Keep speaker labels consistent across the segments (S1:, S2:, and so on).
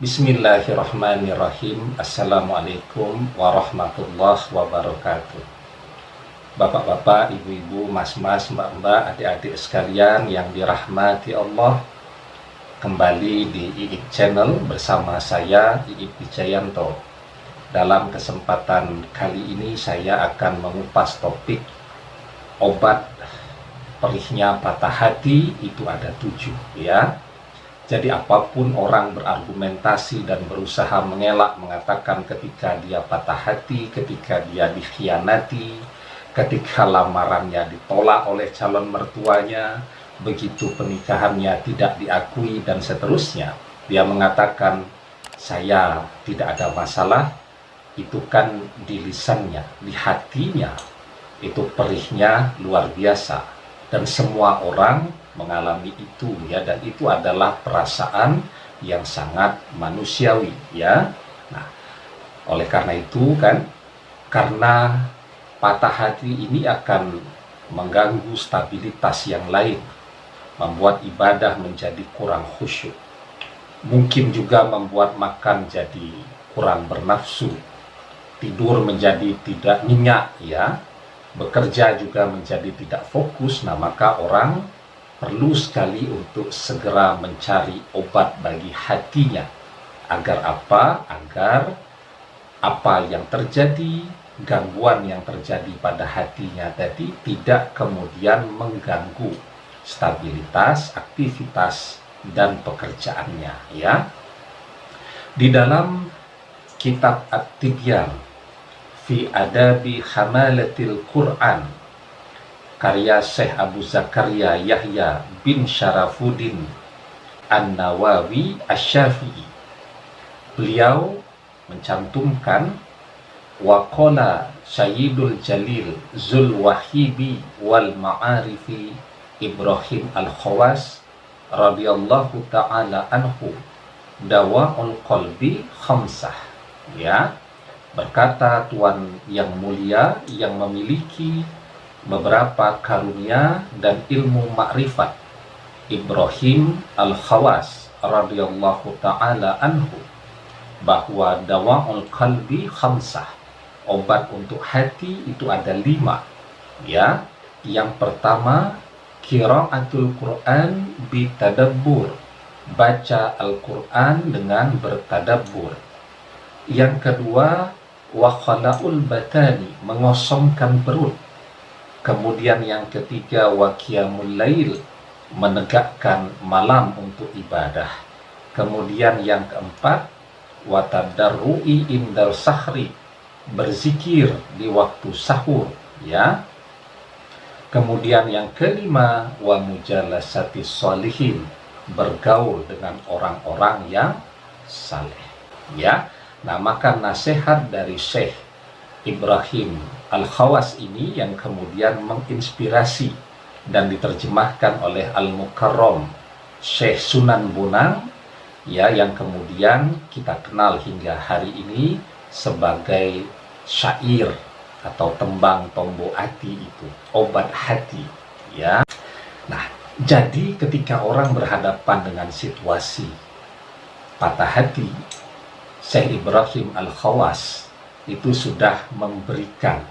S1: Bismillahirrahmanirrahim. Assalamualaikum warahmatullahi wabarakatuh. Bapak-bapak, ibu-ibu, mas-mas, mbak-mbak, adik-adik sekalian yang dirahmati Allah, kembali di IIP Channel bersama saya, IIP Wijayanto. Dalam kesempatan kali ini saya akan mengupas topik obat perihnya patah hati. Itu ada 7, ya. Jadi apapun orang berargumentasi dan berusaha mengelak, mengatakan ketika dia patah hati, ketika dia dikhianati, ketika lamarannya ditolak oleh calon mertuanya, begitu pernikahannya tidak diakui dan seterusnya, dia mengatakan saya tidak ada masalah. Itu kan di lisannya, di hatinya itu perihnya luar biasa, dan semua orang mengalami itu, ya, dan itu adalah perasaan yang sangat manusiawi, ya. Nah, oleh karena itu kan, karena patah hati ini akan mengganggu stabilitas yang lain, membuat ibadah menjadi kurang khusyuk, mungkin juga membuat makan jadi kurang bernafsu, tidur menjadi tidak nyenyak, ya, bekerja juga menjadi tidak fokus. Nah, maka orang perlu sekali untuk segera mencari obat bagi hatinya. Agar apa? Agar apa yang terjadi, gangguan yang terjadi pada hatinya tadi tidak kemudian mengganggu stabilitas, aktivitas, dan pekerjaannya, ya. Di dalam kitab At-Tibyan fi Adabi Hamalatil Quran, karya Syekh Abu Zakaria Yahya bin Syarafuddin An-Nawawi Asy-Syafi'i, beliau mencantumkan waqala Sayyidul Jalil Zul Wahibi wal Ma'arifi Ibrahim Al-Khawas radhiyallahu ta'ala anhu, dawa'ul qalbi khamsah, ya. Berkata Tuan yang mulia yang memiliki beberapa karunia dan ilmu makrifat, Ibrahim Al-Khawas radhiyallahu ta'ala anhu, bahwa dawa'ul qalbi khamsah, obat untuk hati itu ada 5, ya. Yang pertama, qiraatul Quran bitadabbur, baca Al-Quran dengan bertadabbur. Yang kedua, wa khala'ul batani, mengosongkan perut. Kemudian yang ketiga, wa qiyamul lail, menegakkan malam untuk ibadah. Kemudian yang keempat, wa tadarru'i indal sahri, berzikir di waktu sahur, ya. Kemudian yang kelima, wa mujalasati sholihin, bergaul dengan orang-orang yang saleh, ya. Nah, maka nasihat dari Syekh Ibrahim Al-Khawas ini yang kemudian menginspirasi dan diterjemahkan oleh Al-Mukarram Syekh Sunan Bonang, ya, yang kemudian kita kenal hingga hari ini sebagai syair atau tembang Tombo Ati, itu obat hati, ya. Nah, jadi ketika orang berhadapan dengan situasi patah hati, Syekh Ibrahim Al-Khawas itu sudah memberikan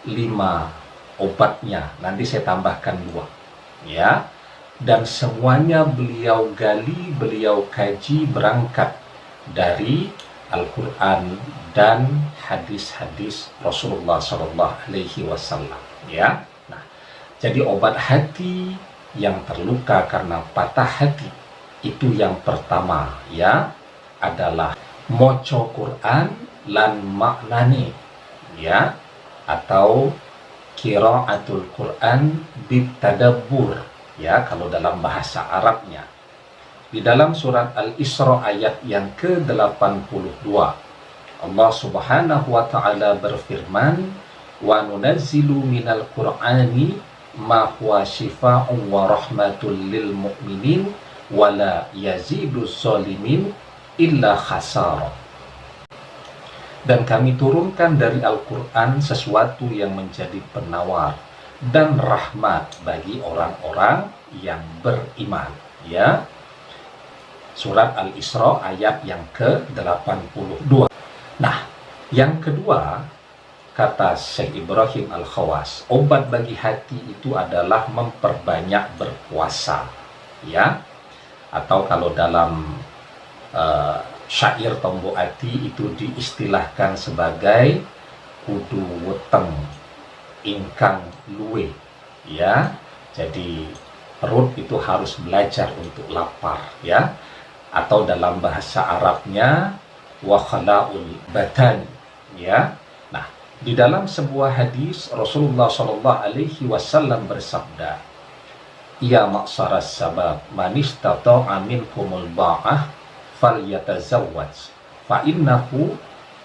S1: 5 obatnya. Nanti saya tambahkan 2, ya. Dan semuanya beliau gali, beliau kaji berangkat dari Al-Quran dan hadis-hadis Rasulullah SAW, ya. Nah, jadi obat hati yang terluka karena patah hati itu yang pertama, ya, adalah moco Quran lan maknani, ya, atau qiraatul Quran bitadabbur, ya, kalau dalam bahasa Arabnya. Di dalam surat Al-Isra ayat yang ke-82, Allah Subhanahu wa ta'ala berfirman, wa nunazzilu minal Qur'ani ma huwa shifaa'un wa rahmatul lil mu'minin wa la yaziduz zalimin illa khasara. Dan kami turunkan dari Al-Quran sesuatu yang menjadi penawar dan rahmat bagi orang-orang yang beriman, ya. Surat Al-Isra ayat yang ke-82. Nah, yang kedua, kata Syekh Ibrahim Al-Khawas, obat bagi hati itu adalah memperbanyak berpuasa, ya. Atau kalau dalam syair Tombo Ati itu diistilahkan sebagai kudu weteng ingkang luwe, ya. Jadi perut itu harus belajar untuk lapar, ya. Atau dalam bahasa Arabnya wa khala'ul batan, ya. Nah, di dalam sebuah hadis Rasulullah Shallallahu Alaihi Wasallam bersabda, "Ya ma'saras sabab, man istata'a minkumul ba'ah falyatazawwaj, fa innahu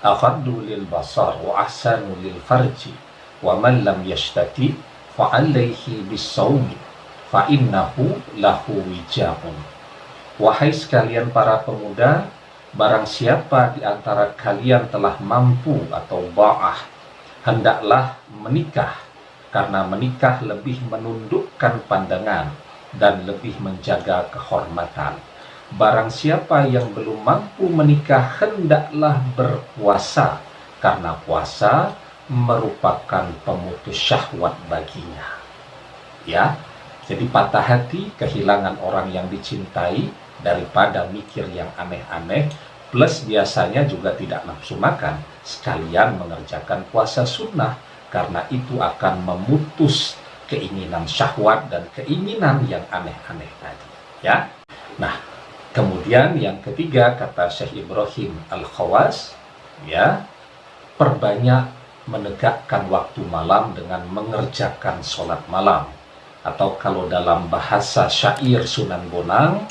S1: aghaddu lil basar wa ahsanu lil farji, wa man lam yashtati fa alaihi bis-shaumi, fa innahu lahu wijahun." Wahai sekalian para pemuda, barang siapa di antara kalian telah mampu atau ba'ah, hendaklah menikah, karena menikah lebih menundukkan pandangan dan lebih menjaga kehormatan. Barang siapa yang belum mampu menikah, hendaklah berpuasa, karena puasa merupakan pemutus syahwat baginya. Ya, jadi patah hati, kehilangan orang yang dicintai, daripada mikir yang aneh-aneh, plus biasanya juga tidak nafsu makan, sekalian mengerjakan puasa sunnah, karena itu akan memutus keinginan syahwat dan keinginan yang aneh-aneh tadi, ya. Nah, kemudian yang ketiga, kata Syekh Ibrahim Al-Khawas, ya, perbanyak menegakkan waktu malam dengan mengerjakan sholat malam, atau kalau dalam bahasa syair Sunan Bonang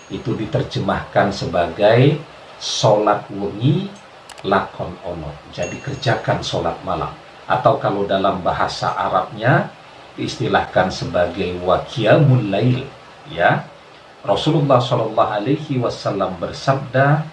S1: itu diterjemahkan sebagai sholat wengi lakon ono, jadi kerjakan sholat malam. Atau kalau dalam bahasa Arabnya diistilahkan sebagai waqiyamul lail, ya. Rasulullah Shallallahu Alaihi Wasallam bersabda,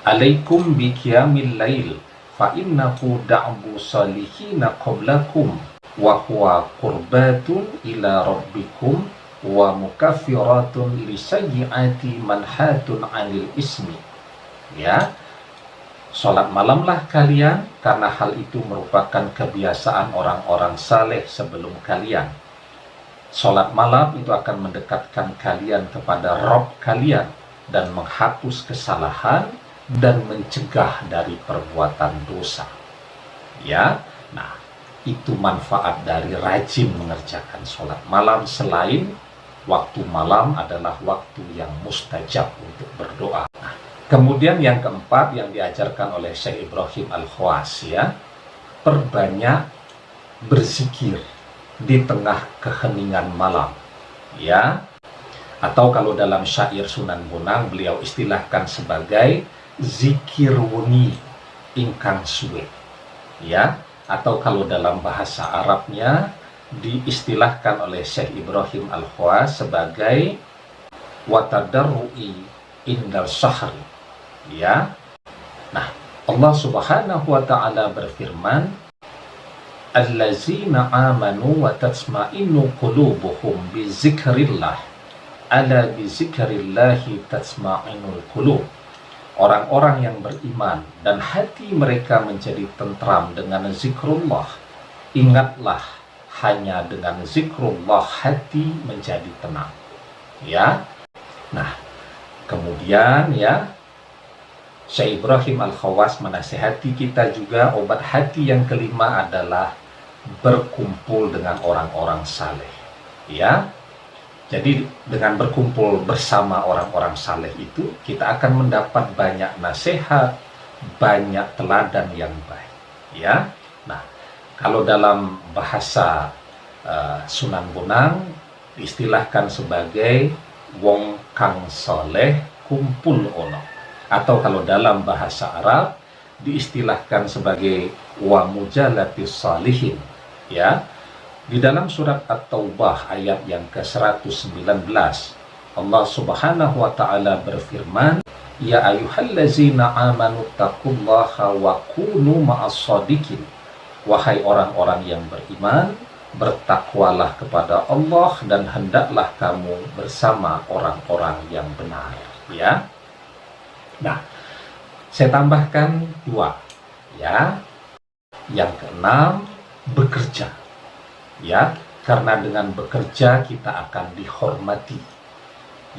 S1: "Alaikum bi qiyamil lail, fa innahu da'bu salihina qablakum, wa huwa qurbatun ila rabbikum, wa mukaffiratun li sayyiati manhatun 'anil ismi." Ya, sholat malamlah kalian, karena hal itu merupakan kebiasaan orang-orang saleh sebelum kalian. Sholat malam itu akan mendekatkan kalian kepada Rabb kalian dan menghapus kesalahan dan mencegah dari perbuatan dosa. Ya, nah, itu manfaat dari rajin mengerjakan sholat malam, selain waktu malam adalah waktu yang mustajab untuk berdoa. Nah, kemudian yang keempat yang diajarkan oleh Syekh Ibrahim Al-Khawas, ya, perbanyak berzikir di tengah keheningan malam, ya. Atau kalau dalam syair Sunan Bonang beliau istilahkan sebagai zikir wengi ingkang suwe, ya. Atau kalau dalam bahasa Arabnya diistilahkan oleh Syekh Ibrahim Al-Khawas sebagai watadarru'i indal sahri, ya. Nah, Allah Subhanahu wa ta'ala berfirman, allazina amanu wa tatma'innu qulubuhum bi zikrillah, ala bi zikrillahi tatma'innul qulub. Orang-orang yang beriman dan hati mereka menjadi tentram dengan zikrullah, ingatlah, hanya dengan zikrullah hati menjadi tenang, ya. Nah, kemudian, ya, Syekh Ibrahim Al-Khawas menasihati kita juga, obat hati yang kelima adalah berkumpul dengan orang-orang saleh, ya. Jadi dengan berkumpul bersama orang-orang saleh itu kita akan mendapat banyak nasihat, banyak teladan yang baik, ya. Nah, kalau dalam bahasa Sunan Bonang diistilahkan sebagai wong kang soleh kumpul ono, atau kalau dalam bahasa Arab diistilahkan sebagai wa mujalatis salihin, ya. Di dalam surat At-Taubah ayat yang ke-119, Allah Subhanahu wa ta'ala berfirman, ya ayyuhallazina amanu taqullaha wa kunu ma'as shadiqin. Wahai orang-orang yang beriman, bertakwalah kepada Allah dan hendaklah kamu bersama orang-orang yang benar, ya. Nah, saya tambahkan 2, ya. Yang keenam, bekerja, ya, karena dengan bekerja kita akan dihormati,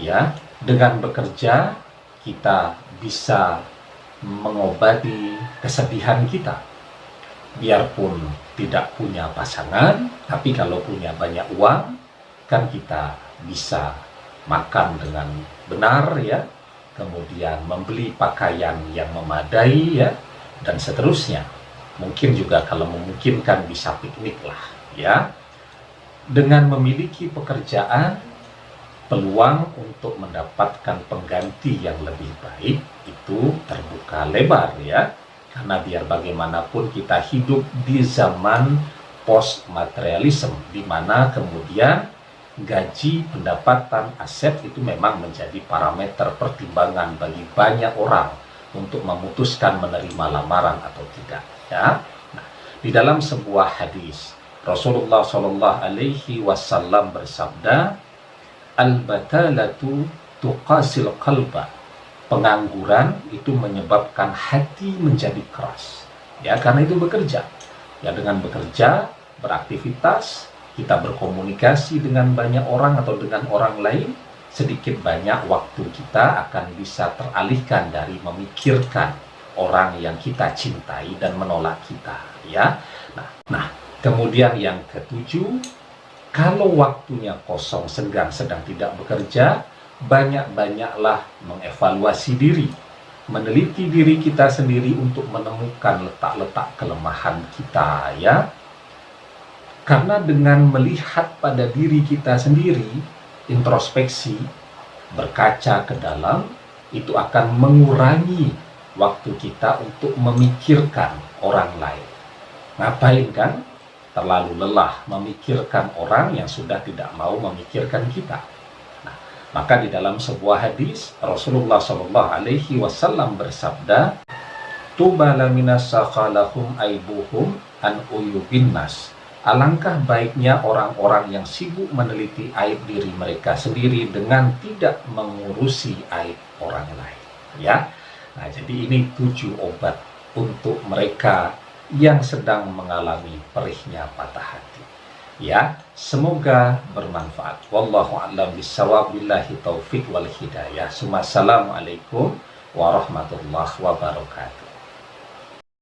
S1: ya. Dengan bekerja kita bisa mengobati kesedihan kita. Biarpun tidak punya pasangan, tapi kalau punya banyak uang, kan kita bisa makan dengan benar, ya, kemudian membeli pakaian yang memadai, ya, dan seterusnya. Mungkin juga kalau memungkinkan bisa piknik lah, ya. Dengan memiliki pekerjaan, peluang untuk mendapatkan pengganti yang lebih baik itu terbuka lebar, ya. Karena biar bagaimanapun kita hidup di zaman post-materialism, di mana kemudian gaji, pendapatan, aset itu memang menjadi parameter pertimbangan bagi banyak orang untuk memutuskan menerima lamaran atau tidak, ya. Nah, di dalam sebuah hadis Rasulullah Shallallahu Alaihi Wasallam bersabda, al-batalatu tuqasil qalba. Pengangguran itu menyebabkan hati menjadi keras, ya, karena itu bekerja, ya. Dengan bekerja, beraktivitas, kita berkomunikasi dengan banyak orang atau dengan orang lain, sedikit banyak waktu kita akan bisa teralihkan dari memikirkan orang yang kita cintai dan menolak kita, ya. Nah, kemudian yang ketujuh, kalau waktunya kosong, senggang, sedang tidak bekerja, banyak-banyaklah mengevaluasi diri, meneliti diri kita sendiri untuk menemukan letak-letak kelemahan kita, ya. Karena dengan melihat pada diri kita sendiri, introspeksi, berkaca ke dalam, itu akan mengurangi waktu kita untuk memikirkan orang lain. Ngapain kan? Terlalu lelah memikirkan orang yang sudah tidak mau memikirkan kita. Maka di dalam sebuah hadis Rasulullah Shallallahu Alaihi Wasallam bersabda, "Tuba lamina sakhalahum aibuhum an uyubin nas." Alangkah baiknya orang-orang yang sibuk meneliti aib diri mereka sendiri dengan tidak mengurusi aib orang lain, ya. Nah, jadi ini 7 obat untuk mereka yang sedang mengalami perihnya patah hati. Ya, semoga bermanfaat. Wallahu a'lam bishawab, billahi taufik wal hidayah. Assalamualaikum warahmatullahi wabarakatuh.